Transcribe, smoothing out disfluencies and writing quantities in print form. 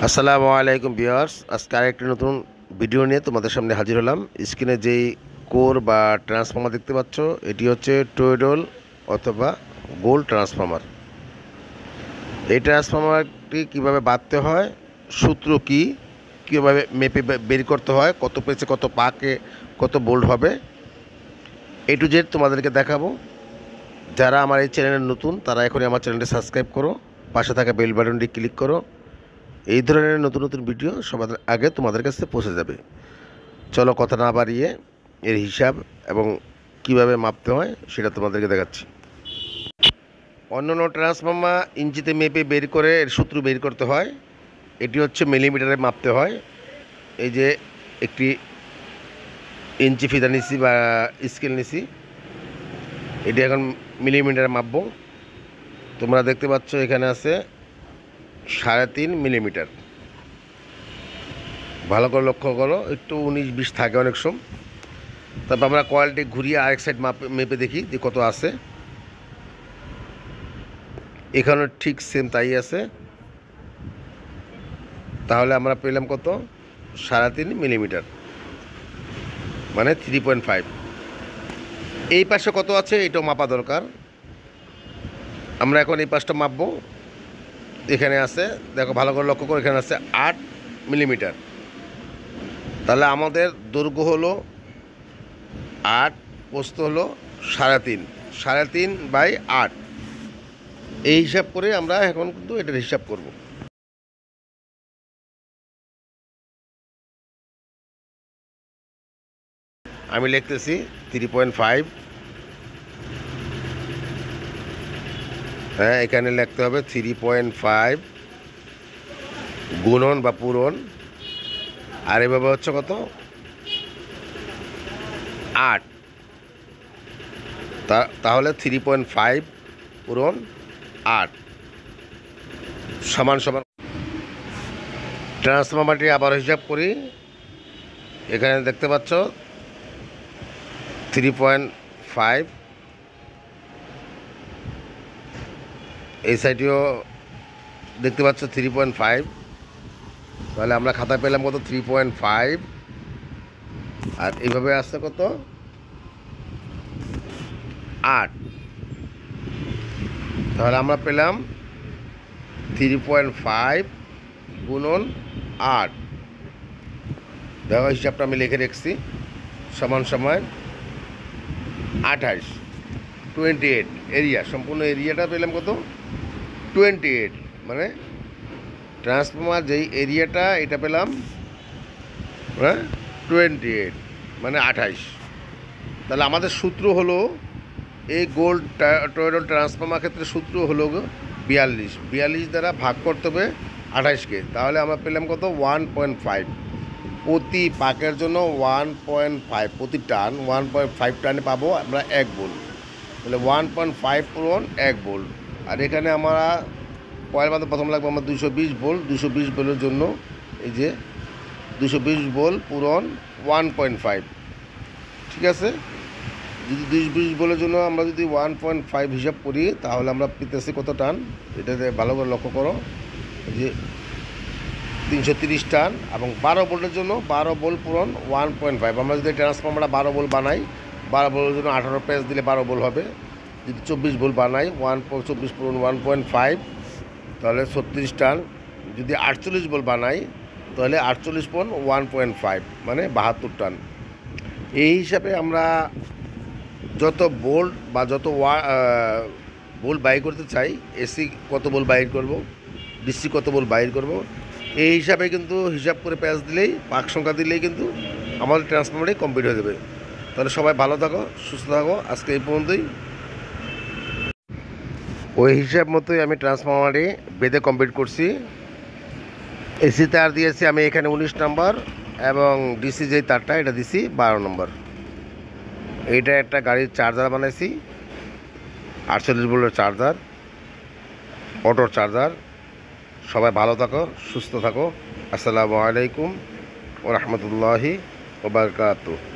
আসসালামু আলাইকুম ভিউয়ার্স, আজকে আরেকটি নতুন ভিডিও নিয়ে তোমাদের সামনে হাজির হলাম। স্ক্রিনে যেই কোর বা ট্রান্সফর্মার দেখতে পাচ্ছ, এটি হচ্ছে টোয়েডল অথবা গোল্ড ট্রান্সফর্মার। এই ট্রান্সফর্মারটি কিভাবে বাঁধতে হয়, সূত্র কি, কীভাবে মেপে বের করতে হয়, কত পেছে কত পাকে কত বোল্ট হবে, এ টু জেড তোমাদেরকে দেখাবো। যারা আমার এই চ্যানেলে নতুন তারা এখনই আমার চ্যানেলটি সাবস্ক্রাইব করো, পাশে থাকা বেল বাটনটি ক্লিক করো। এই ধরনের নতুন নতুন ভিডিও সবার আগে তোমাদের কাছে পৌঁছে যাবে। চলো কথা না বাড়িয়ে এর হিসাব এবং কিভাবে মাপতে হয় সেটা তোমাদেরকে দেখাচ্ছি। অন্যান্য ট্রান্সফর্মার ইঞ্চিতে মেপে বের করে এর সূত্র বের করতে হয়, এটি হচ্ছে মিলিমিটারে মাপতে হয়। এই যে একটি ইঞ্চি ফিতা নিছি বা স্কেল নিছি, এটি এখন মিলিমিটারে মাপবো। তোমরা দেখতে পাচ্ছ এখানে আছে 3.5 মিলিমিটার। ভালো করে লক্ষ্য করো, একটু 19-20 থাকে অনেক সময়। তারপর আমরা কয়েলটি ঘুরিয়ে আরেক সাইড মেপে দেখি যে কত আছে। এখানে ঠিক সেম তাই আছে। তাহলে আমরা পেলাম কত? 3.5 মিলিমিটার, মানে 3.5। এই পাশে কত আছে এটাও মাপা দরকার। আমরা এখন এই পাশটা মাপবো। এখানে আছে, দেখো ভালো করে লক্ষ্য করো, এখানে আছে 8 মিলিমিটার। তাহলে আমাদের দৈর্ঘ্য হলো 8, প্রস্থ হলো 3.5, 3.5/8। এই হিসাব করে আমরা এখন কিন্তু এটার হিসাব করব। আমি লিখতেছি 3.5। হ্যাঁ, এখানে লিখতে হবে 3.5 গুণন বা পূরণ, আর এভাবে হচ্ছে কত? 8। তাহলে 3.5 পূরণ 8 সমান সমান। ট্রান্সফর্মারটি আবার হিসাব করি। এখানে দেখতে পাচ্ছ 3.5, এই সাইডেও দেখতে পাচ্ছ 3.5। তাহলে আমরা খাতায় পেলাম কত? 3.5। আর এইভাবে আসছে কত? 8। তাহলে আমরা পেলাম 3.5 গুণন 8। দেখো হিসাবটা আমি লিখে রেখেছি, সমান সমান 28। 28 এরিয়া, সম্পূর্ণ এরিয়াটা পেলাম কত? 28। মানে ট্রান্সফর্মার যেই এরিয়াটা এটা পেলাম, হ্যাঁ, 28 মানে 28। তাহলে আমাদের সূত্র হলো, এই গোল্ড টোয়েডল ট্রান্সফর্মার ক্ষেত্রে সূত্র হলো 42 দ্বারা ভাগ করতে হবে 28কে। তাহলে আমরা পেলাম কত? 1.5। প্রতি পাকের জন্য 1.5, প্রতি টান 1.5 টানে পাবো আমরা 1 ভোল্ট। তাহলে 1.5 পূরণ 1 ভোল্ট। আর এখানে আমরা কয়েল বাঁধতে প্রথম লাগবে আমার 220 ভোল্ট। 220 ভোল্টের জন্য এই যে 220 ভোল্ট পূরণ 1.5। ঠিক আছে, যদি 220 ভোল্টের জন্য আমরা যদি 1.5 হিসাব করি, তাহলে আমরা পেতেছি কত টান? এটাতে ভালো করে লক্ষ্য করো যে 330 টান। এবং 12 ভোল্টের জন্য 12 ভোল্ট পূরণ 1.5। আমরা যদি ট্রান্সফর্মারটা 12 ভোল্ট বানাই, 12 ভোল্টের জন্য 18 পেজ দিলে 12 ভোল্ট হবে। যদি 24 ভোল্ট বানাই, 24 পূরণ 1.5, তাহলে 36 টান। যদি 48 ভোল্ট বানাই, তাহলে 48 পূরণ 1.5 মানে 72 টান। এই হিসাবে আমরা যত বোল্ট বা যত বোল্ট বাইর করতে চাই, এসি কত বোল্ট বাইর করব, ডিসি কত বোল্ট বাইর করব, এই হিসাবে কিন্তু হিসাব করে প্যাচ দিলেই, পাক সংখ্যা দিলেই কিন্তু আমাদের ট্রান্সফর্মারটাই কমপ্লিট হয়ে যাবে। তাহলে সবাই ভালো থাকো, সুস্থ থাকো। আজকে এই পর্যন্তই। ওই হিসাব মতোই আমি ট্রান্সফর্মারটি বেঁধে কমপ্লিট করছি। এসি তার দিয়েছি আমি এখানে 19 নম্বর, এবং ডিসি যেই তারটা এটা দিছি 12 নম্বর। এইটা একটা গাড়ির চার্জার বানাইছি, 48 ভোল্টের চার্জার, অটোর চার্জার। সবাই ভালো থাকো, সুস্থ থাকো। আসসালামু আলাইকুম ওয়া রাহমাতুল্লাহি ওয়া বারাকাতুহু।